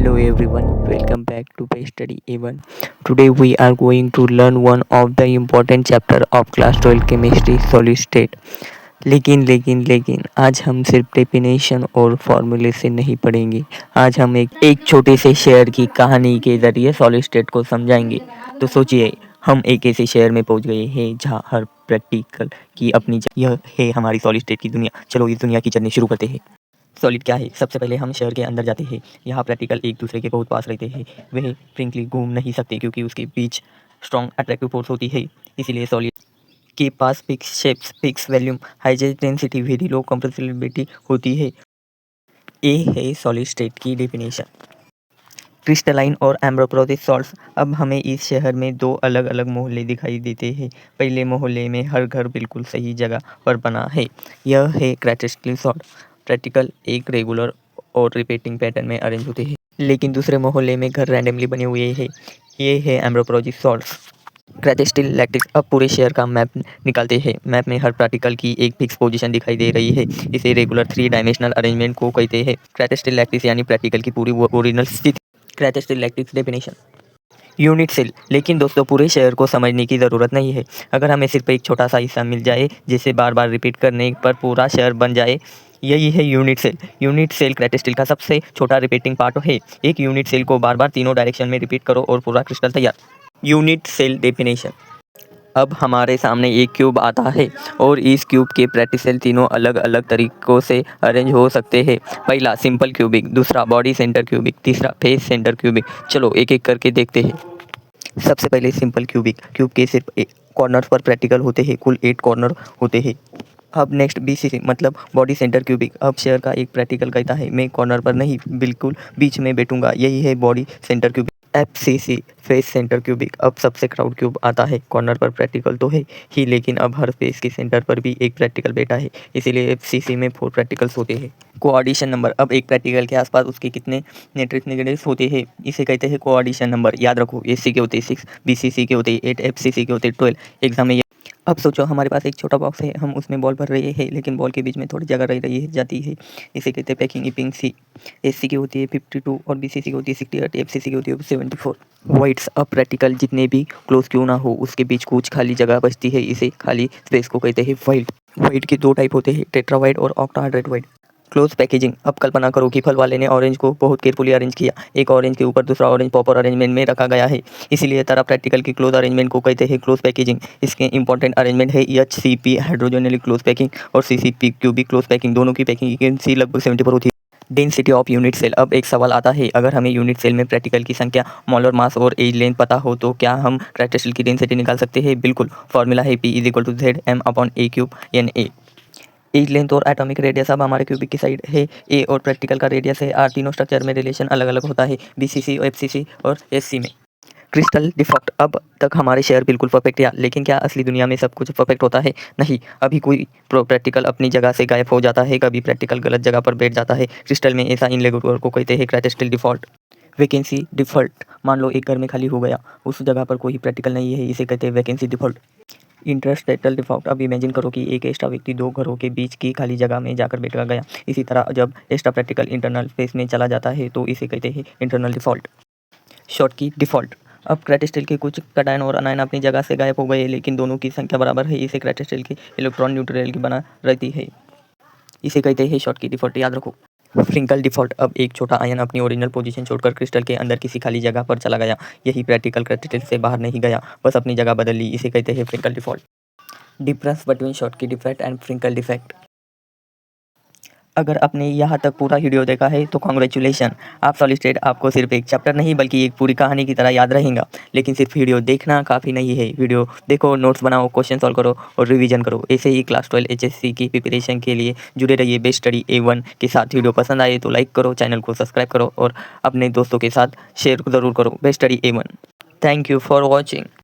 Hello everyone, welcome back to Base Study A1. Today we are going to learn one of the important chapter of class 12 chemistry solid state. लेकिन आज हम सिर्फ definition और फॉर्मूले से नहीं पढ़ेंगे। आज हम एक छोटे से शहर की कहानी के जरिए सॉलिड स्टेट को समझाएंगे। तो सोचिए, हम एक ऐसे शहर में पहुंच गए हैं जहां हर प्रैक्टिकल की अपनी यह है हमारी सॉलिड स्टेट की दुनिया। चलो इस दुनिया की जर्नी शुरू करते हैं। सॉलिड क्या है? सबसे पहले हम शहर के अंदर जाते हैं। यहाँ प्रैक्टिकल एक दूसरे के बहुत पास रहते हैं। वह फ्रिंकली घूम नहीं सकते क्योंकि उसके बीच स्ट्रॉन्ग अट्रैक्टिव फोर्स होती है। इसीलिए सॉलिड के पास fix shapes, fix volume, high density, very low compressibility होती है। ये है सॉलिड स्टेट की डेफिनेशन। क्रिस्टलाइन और एम्ब्रोप्रोथिक सॉल्ट्स। अब हमें इस शहर में दो अलग अलग मोहल्ले दिखाई देते हैं। पहले मोहल्ले में हर घर बिल्कुल सही जगह पर बना है। यह है क्रिस्टल सॉल्ट। प्रैक्टिकल एक रेगुलर और रिपीटिंग पैटर्न में अरेंज होते हैं। लेकिन दूसरे मोहल्ले में घर रैंडमली बने हुए हैं। ये है एम्ब्रोप्रोथिक सॉल्ट्स। क्रिस्टल लैक्टिक्स। अब पूरे शहर का मैप निकालते हैं। मैप में हर पार्टिकल की एक फिक्स पोजीशन दिखाई दे रही है। इसे रेगुलर 3 डायमेंशनल अरेंजमेंट को कहते हैं। क्रिस्टल लैक्टिक्स यानी प्रैक्टिकल की पूरी ओरिजिनल स्थिति। Crystal lattice definition. Unit cell. लेकिन दोस्तों, पूरे शहर को समझने की ज़रूरत नहीं है। अगर हमें सिर्फ एक छोटा सा हिस्सा मिल जाए जिसे बार बार रिपीट करने पर पूरा शहर बन जाए, यही है unit cell. Unit cell crystal का सबसे छोटा रिपीटिंग पार्ट है। एक यूनिट सेल को बार बार तीनों डायरेक्शन में रिपीट करो और पूरा क्रिस्टल तैयार। Unit cell definition. अब हमारे सामने एक क्यूब आता है और इस क्यूब के प्रैक्टिकल तीनों अलग अलग तरीक़ों से अरेंज हो सकते हैं। पहला सिंपल क्यूबिक, दूसरा बॉडी सेंटर क्यूबिक, तीसरा फेस सेंटर क्यूबिक। चलो एक एक करके देखते हैं। सबसे पहले सिंपल क्यूबिक। क्यूब के सिर्फ कॉर्नर पर प्रैक्टिकल होते हैं। कुल 8 कॉर्नर होते हैं। अब नेक्स्ट BCC मतलब बॉडी सेंटर क्यूबिक। अब शेयर का एक प्रैक्टिकल कहता है मैं कॉर्नर पर नहीं, बिल्कुल बीच में बैठूंगा। यही है body centre cubic. FCC face centre cubic. अब सबसे क्राउड क्यूब आता है। कॉर्नर पर प्रैक्टिकल तो है ही, लेकिन अब हर फेस के सेंटर पर भी एक प्रैक्टिकल बैठा है, इसीलिए FCC में 4 प्रैक्टिकल्स होते हैं। Coordination number. अब एक प्रैक्टिकल के आसपास उसके कितने नेगेटिव्स होते हैं, इसे कहते हैं कोऑर्डिनेशन नंबर। याद रखो, SC के होते 6, BCC के होते 8, FCC के होते 12। एग्जाम में अब सोचो, हमारे पास एक छोटा बॉक्स है, हम उसमें बॉल भर रहे हैं, लेकिन बॉल के बीच में थोड़ी जगह रह रही है जाती है, इसे कहते हैं पैकिंग इपिंग सी। SC की होती है 52 और BCC की होती है 68, FCC की होती है 74। वाइड्स। अब प्रैक्टिकल जितने भी क्लोज क्यों ना हो, उसके बीच कुछ खाली जगह बचती है, इसे खाली स्पेस को कहते हैं वाइड। वाइड के 2 टाइप होते हैं, टेट्रावाइड और ऑक्टाहेड्रॉइड वाइड। Close packaging. अब कल्पना करो कि फल वाले ने ऑरेंज को बहुत केयरफुली अरेंज किया। एक ऑरेंज के ऊपर दूसरा ऑरेंज प्रॉपर अरेंजमेंट में रखा गया है, इसीलिए तरह प्रैक्टिकल की क्लोज अरेंजमेंट को कहते हैं क्लोज पैकेजिंग। इसके इंपॉर्टेंट अरेंजमेंट है HCP हाइड्रोजनली क्लोज पैकिंग और CCP क्यूबिक क्लोज पैकिंग। दोनों की पैकिंग सी लगभग 74 होती है। Density of unit cell. अब एक सवाल आता है, अगर हमें यूनिट सेल में प्रैक्टिकल की संख्या, मोलर मास और एज लेंथ पता हो तो क्या हम क्रिस्टल की डेंसिटी निकाल सकते हैं? बिल्कुल। फॉर्मूला है P=ZM/A³ एज लेंथ और एटॉमिक रेडियस। अब हमारे क्यूबिक की साइड है A और प्रैक्टिकल का रेडियस है R। तीनों स्ट्रक्चर में रिलेशन अलग अलग होता है BCC, FCC और SC में। Crystal default. अब तक हमारे शेयर बिल्कुल परफेक्ट है, लेकिन क्या असली दुनिया में सब कुछ परफेक्ट होता है? नहीं। अभी कोई प्रैक्टिकल अपनी जगह से गायब हो जाता है, कभी प्रैक्टिकल गलत जगह पर बैठ जाता है। क्रिस्टल में ऐसा इनरेगुलर को कहते हैं क्रिस्टल डिफॉल्ट। Vacancy default. मान लो एक घर में खाली हो गया, उस जगह पर कोई प्रैक्टिकल नहीं है, इसे कहते हैं वैकेंसी डिफॉल्ट। इंटरस्टेटल डिफॉल्ट। अब इमेजिन करो कि एक एक्स्ट्रा व्यक्ति 2 घरों के बीच की खाली जगह में जाकर बैठ गया। इसी तरह जब एक्स्ट्रा प्रैक्टिकल इंटरनल स्पेस में चला जाता है तो इसे कहते हैं इंटरनल डिफॉल्ट। शॉर्ट की डिफॉल्ट। अब क्रिस्टल के कुछ कैटायन और अनायन अपनी जगह से गायब हो गए, लेकिन दोनों की संख्या बराबर है, इसे क्रिस्टल के इलेक्ट्रॉन न्यूट्रल की बना रहती है, इसे कहते हैं शॉर्ट की डिफॉल्ट। याद रखो। फ्रिंकल डिफॉल्ट। अब एक छोटा आयन अपनी ओरिजिनल पोजीशन छोड़कर क्रिस्टल के अंदर किसी खाली जगह पर चला गया। यही प्रैक्टिकल क्रिस्टल से बाहर नहीं गया, बस अपनी जगह बदल ली, इसे कहते हैं Frenkel default. Difference between Schottky defect and Frenkel defect. अगर आपने यहाँ तक पूरा वीडियो देखा है तो कॉन्ग्रेचुलेशन, आप सॉलिड स्टेट आपको सिर्फ एक चैप्टर नहीं बल्कि एक पूरी कहानी की तरह याद रहेगा। लेकिन सिर्फ वीडियो देखना काफ़ी नहीं है। वीडियो देखो, नोट्स बनाओ, क्वेश्चन सॉल्व करो और रिवीजन करो। ऐसे ही क्लास 12 HSC की प्रिपरेशन के लिए जुड़े रहिए बेस्ट स्टडी A1 के साथ। वीडियो पसंद आए तो लाइक करो, चैनल को सब्सक्राइब करो और अपने दोस्तों के साथ शेयर ज़रूर करो। Best study A1। Thank you for watching.